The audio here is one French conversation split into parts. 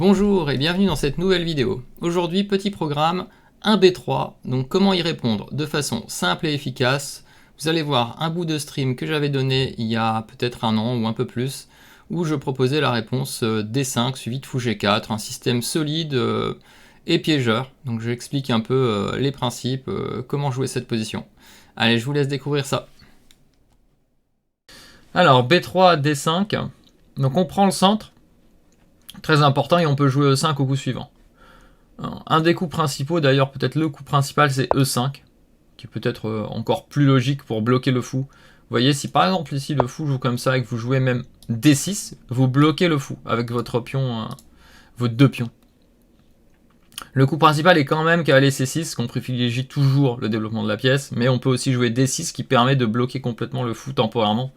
Bonjour et bienvenue dans cette nouvelle vidéo. Aujourd'hui, petit programme 1B3, donc comment y répondre de façon simple et efficace. Vous allez voir un bout de stream que j'avais donné il y a peut-être un an ou un peu plus, où je proposais la réponse D5 suivi de fou G4, un système solide et piégeur. Donc j'explique un peu les principes, comment jouer cette position. Allez, je vous laisse découvrir ça. Alors B3, D5, donc on prend le centre. Très important, et on peut jouer E5 au coup suivant. Alors, un des coups principaux, d'ailleurs peut-être le coup principal, c'est E5, qui est peut-être encore plus logique pour bloquer le fou. Vous voyez, si par exemple ici le fou joue comme ça et que vous jouez même D6, vous bloquez le fou avec votre pion, vos deux pions. Le coup principal est quand même cavaler C6, qu'on privilégie toujours le développement de la pièce, mais on peut aussi jouer D6 qui permet de bloquer complètement le fou temporairement,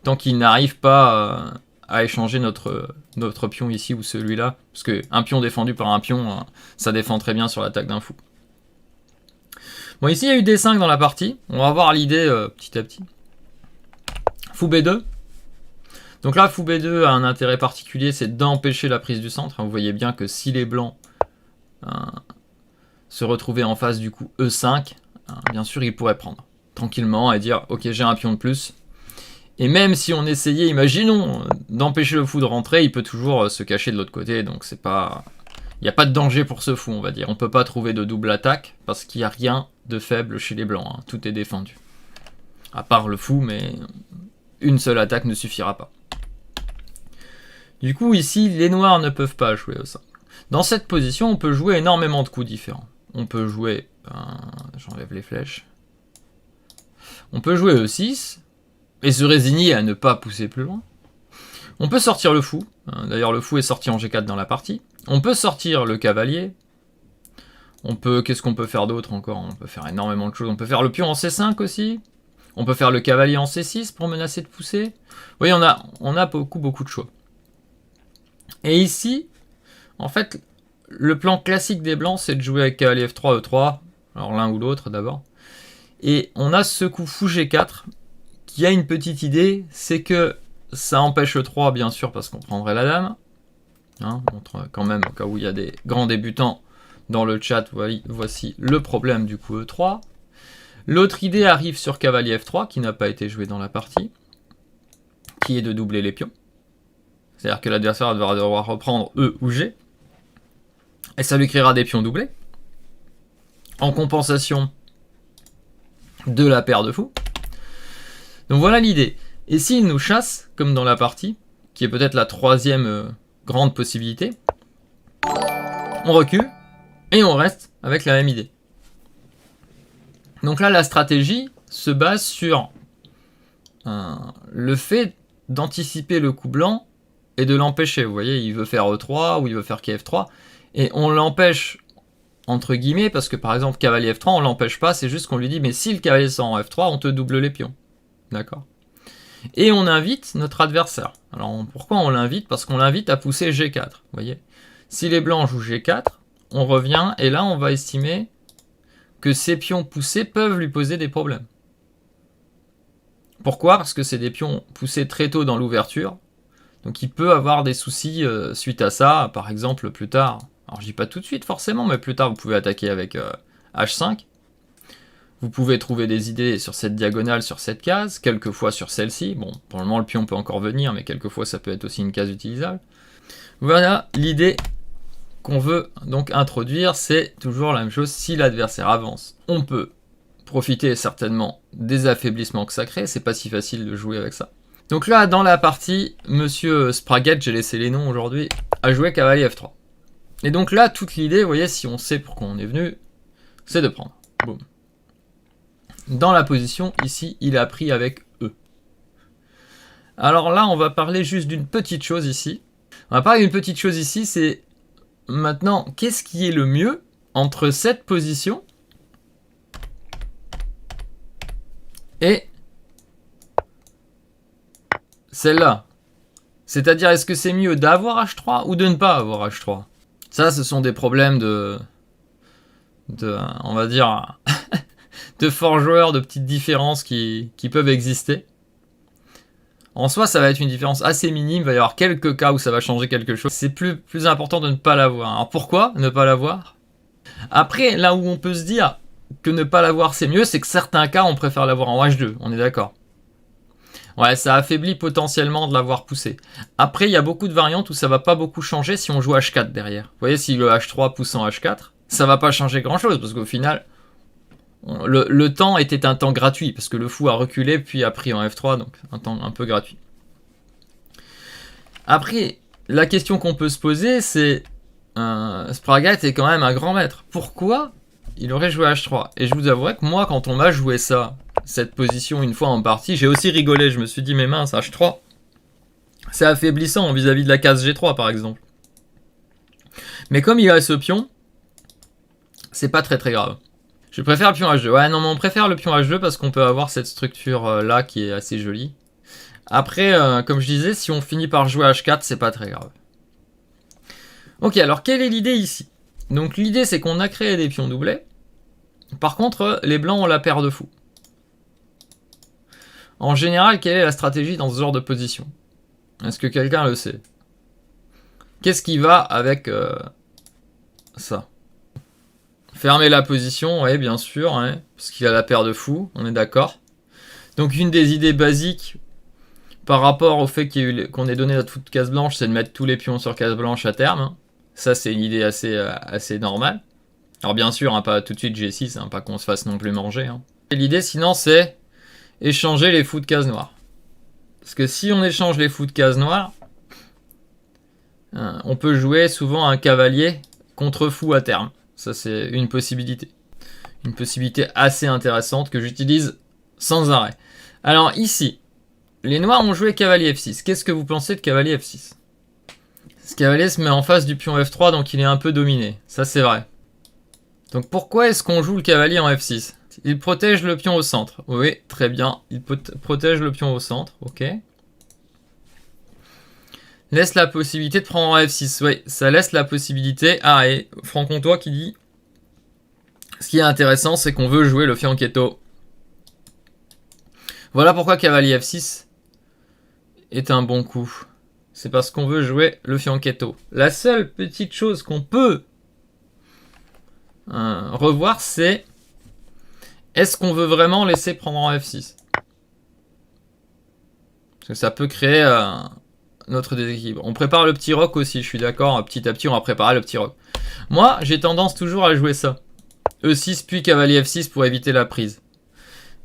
tant qu'il n'arrive pas à échanger notre pion ici ou celui-là, parce qu'un pion défendu par un pion, ça défend très bien sur l'attaque d'un fou. Bon, ici il y a eu D5 dans la partie, on va voir l'idée petit à petit. Fou B2. Donc là, fou B2 a un intérêt particulier, c'est d'empêcher la prise du centre. Vous voyez bien que si les blancs se retrouvaient en face du coup E5, bien sûr ils pourraient prendre tranquillement et dire ok, j'ai un pion de plus. Et même si on essayait, imaginons, d'empêcher le fou de rentrer, il peut toujours se cacher de l'autre côté, donc c'est pas... Il n'y a pas de danger pour ce fou, on va dire. On peut pas trouver de double attaque, parce qu'il n'y a rien de faible chez les blancs, hein. Tout est défendu. À part le fou, mais une seule attaque ne suffira pas. Du coup, ici, les noirs ne peuvent pas jouer ça. Dans cette position, on peut jouer énormément de coups différents. On peut jouer... j'enlève les flèches. On peut jouer E6, et se résigner à ne pas pousser plus loin. On peut sortir le fou. D'ailleurs, le fou est sorti en G4 dans la partie. On peut sortir le cavalier. On peut... Qu'est-ce qu'on peut faire d'autre encore? On peut faire énormément de choses. On peut faire le pion en C5 aussi. On peut faire le cavalier en C6 pour menacer de pousser. Vous voyez, on a beaucoup de choix. Et ici, en fait, le plan classique des blancs, c'est de jouer avec cavalier F3, E3. Alors l'un ou l'autre d'abord. Et on a ce coup fou G4 qui a une petite idée, c'est que ça empêche E3 bien sûr parce qu'on prendrait la dame. Hein, montre quand même au cas où il y a des grands débutants dans le chat, voici le problème du coup E3. L'autre idée arrive sur cavalier F3 qui n'a pas été joué dans la partie, qui est de doubler les pions. C'est-à-dire que l'adversaire va devoir reprendre E ou G, et ça lui créera des pions doublés, en compensation de la paire de fous. Donc voilà l'idée. Et s'il nous chasse, comme dans la partie, qui est peut-être la troisième grande possibilité, on recule et on reste avec la même idée. Donc là, la stratégie se base sur le fait d'anticiper le coup blanc et de l'empêcher. Vous voyez, il veut faire E3 ou il veut faire KF3, et on l'empêche entre guillemets, parce que par exemple, cavalier F3, on l'empêche pas, c'est juste qu'on lui dit, mais si le cavalier sort en F3, on te double les pions. D'accord. Et on invite notre adversaire. Alors pourquoi on l'invite? Parce qu'on l'invite à pousser G4. Vous voyez, si les blancs jouent G4, on revient et là on va estimer que ces pions poussés peuvent lui poser des problèmes. Pourquoi? Parce que c'est des pions poussés très tôt dans l'ouverture. Donc il peut avoir des soucis suite à ça, par exemple plus tard. Alors je dis pas tout de suite forcément, mais plus tard vous pouvez attaquer avec H5. Vous pouvez trouver des idées sur cette diagonale, sur cette case, quelquefois sur celle-ci. Bon, pour le moment, le pion peut encore venir, mais quelquefois, ça peut être aussi une case utilisable. Voilà l'idée qu'on veut donc introduire, c'est toujours la même chose. Si l'adversaire avance, on peut profiter certainement des affaiblissements que ça crée. C'est pas si facile de jouer avec ça. Donc là, dans la partie, Monsieur Spraguette, j'ai laissé les noms aujourd'hui, a joué cavalier F3. Et donc là, toute l'idée, vous voyez, si on sait pourquoi on est venu, c'est de prendre. Boum. Dans la position, ici, il a pris avec E. Alors là, on va parler juste d'une petite chose ici. On va parler d'une petite chose ici, c'est maintenant, qu'est-ce qui est le mieux entre cette position et celle-là? C'est-à-dire, est-ce que c'est mieux d'avoir H3 ou de ne pas avoir H3? Ça, ce sont des problèmes on va dire... de forts joueurs, de petites différences qui peuvent exister. En soi, ça va être une différence assez minime. Il va y avoir quelques cas où ça va changer quelque chose. C'est plus important de ne pas l'avoir. Alors pourquoi ne pas l'avoir? Après, là où on peut se dire que ne pas l'avoir c'est mieux, c'est que certains cas on préfère l'avoir en H2, on est d'accord. Ouais, ça affaiblit potentiellement de l'avoir poussé. Après, il y a beaucoup de variantes où ça va pas beaucoup changer si on joue H4 derrière. Vous voyez, si le H3 pousse en H4, ça va pas changer grand chose, parce qu'au final, le temps était un temps gratuit, parce que le fou a reculé puis a pris en F3, donc un temps un peu gratuit. Après, la question qu'on peut se poser, c'est Spragat est quand même un grand maître. Pourquoi il aurait joué H3? Et je vous avouerai que moi, quand on m'a joué ça, cette position une fois en partie, j'ai aussi rigolé. Je me suis dit, mais mince, H3, c'est affaiblissant vis-à-vis de la case G3 par exemple. Mais comme il a ce pion, c'est pas très grave. Je préfère le pion H2. Ouais, non, mais on préfère le pion H2 parce qu'on peut avoir cette structure là qui est assez jolie. Après, comme je disais, si on finit par jouer H4, c'est pas très grave. Ok, alors quelle est l'idée ici? Donc l'idée c'est qu'on a créé des pions doublés. Par contre, les blancs ont la paire de fous. En général, quelle est la stratégie dans ce genre de position? Est-ce que quelqu'un le sait? Qu'est-ce qui va avec ça? Fermer la position, oui, bien sûr, hein, parce qu'il a la paire de fous, on est d'accord. Donc une des idées basiques par rapport au fait qu'on ait donné notre fou de case blanche, c'est de mettre tous les pions sur case blanche à terme. Hein. Ça, c'est une idée assez normale. Alors bien sûr, hein, pas tout de suite G6, hein, pas qu'on se fasse non plus manger. Hein. L'idée sinon, c'est échanger les fous de case noire. Parce que si on échange les fous de case noire, on peut jouer souvent un cavalier contre fou à terme. Ça, c'est une possibilité. Une possibilité assez intéressante que j'utilise sans arrêt. Alors ici, les noirs ont joué cavalier F6. Qu'est-ce que vous pensez de cavalier F6? Ce cavalier se met en face du pion F3, donc il est un peu dominé. Ça, c'est vrai. Donc pourquoi est-ce qu'on joue le cavalier en F6? Il protège le pion au centre. Oui, très bien. Il protège le pion au centre. Ok. Laisse la possibilité de prendre en F6. Oui, ça laisse la possibilité. Ah, et Franc-Comtois qui dit... Ce qui est intéressant, c'est qu'on veut jouer le fianchetto. Voilà pourquoi cavalier F6 est un bon coup. C'est parce qu'on veut jouer le fianchetto. La seule petite chose qu'on peut revoir, c'est... Est-ce qu'on veut vraiment laisser prendre en F6? Parce que ça peut créer notre déséquilibre. On prépare le petit roc aussi, je suis d'accord. Petit à petit, on va préparer le petit roc. Moi, j'ai tendance toujours à jouer ça. E6 puis cavalier F6 pour éviter la prise.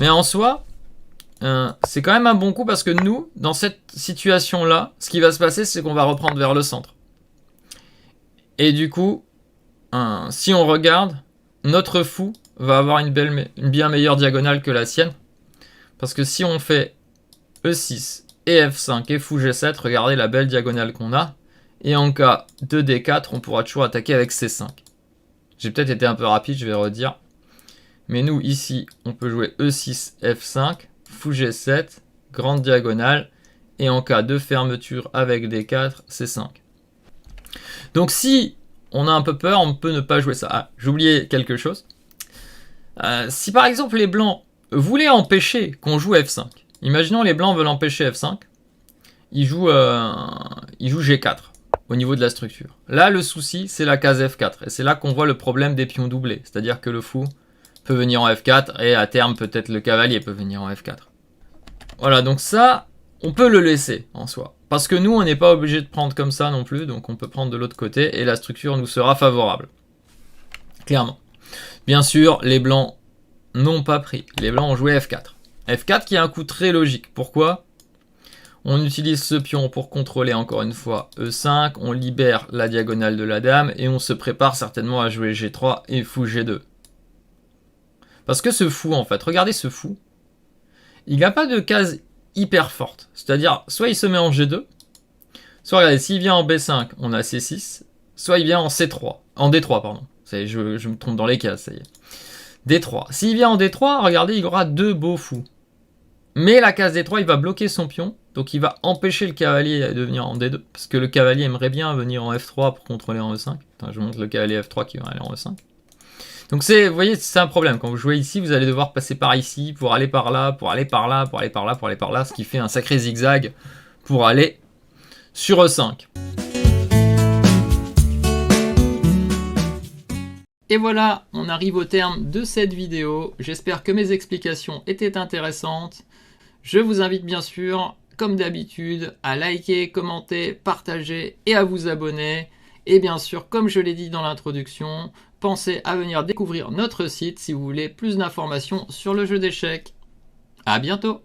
Mais en soi, c'est quand même un bon coup parce que nous, dans cette situation-là, ce qui va se passer, c'est qu'on va reprendre vers le centre. Et du coup, si on regarde, notre fou va avoir une bien meilleure diagonale que la sienne. Parce que si on fait E6 et F5 et fou G7, regardez la belle diagonale qu'on a. Et en cas de D4, on pourra toujours attaquer avec C5. J'ai peut-être été un peu rapide, je vais redire. Mais nous, ici, on peut jouer E6, F5, fou G7, grande diagonale. Et en cas de fermeture avec D4, C5. Donc si on a un peu peur, on peut ne pas jouer ça. Ah, j'ai oublié quelque chose. Si par exemple les blancs voulaient empêcher qu'on joue F5, imaginons les blancs veulent empêcher F5, ils jouent G4 au niveau de la structure. Là, le souci, c'est la case F4. Et c'est là qu'on voit le problème des pions doublés. C'est-à-dire que le fou peut venir en F4 et à terme, peut-être le cavalier peut venir en F4. Voilà, donc ça, on peut le laisser en soi. Parce que nous, on n'est pas obligé de prendre comme ça non plus. Donc on peut prendre de l'autre côté et la structure nous sera favorable. Clairement. Bien sûr, les blancs n'ont pas pris. Les blancs ont joué F4. F4 qui a un coup très logique. Pourquoi ? On utilise ce pion pour contrôler encore une fois E5. On libère la diagonale de la dame. Et on se prépare certainement à jouer G3 et fou G2. Parce que ce fou, en fait, regardez ce fou. Il n'a pas de case hyper forte. C'est-à-dire, soit il se met en G2. Soit, regardez, s'il vient en B5, on a C6. Soit il vient en C3. En D3, pardon. Je me trompe dans les cases, ça y est. D3. S'il vient en D3, regardez, il aura deux beaux fous. Mais la case D3, il va bloquer son pion. Donc il va empêcher le cavalier de venir en D2. Parce que le cavalier aimerait bien venir en F3 pour contrôler en E5. Attends, je vous montre le cavalier F3 qui va aller en E5. Donc vous voyez, c'est un problème. Quand vous jouez ici, vous allez devoir passer par ici, pour aller par là, pour aller par là, pour aller par là, pour aller par là, ce qui fait un sacré zigzag pour aller sur E5. Et voilà, on arrive au terme de cette vidéo. J'espère que mes explications étaient intéressantes. Je vous invite bien sûr, comme d'habitude, à liker, commenter, partager et à vous abonner. Et bien sûr, comme je l'ai dit dans l'introduction, pensez à venir découvrir notre site si vous voulez plus d'informations sur le jeu d'échecs. À bientôt!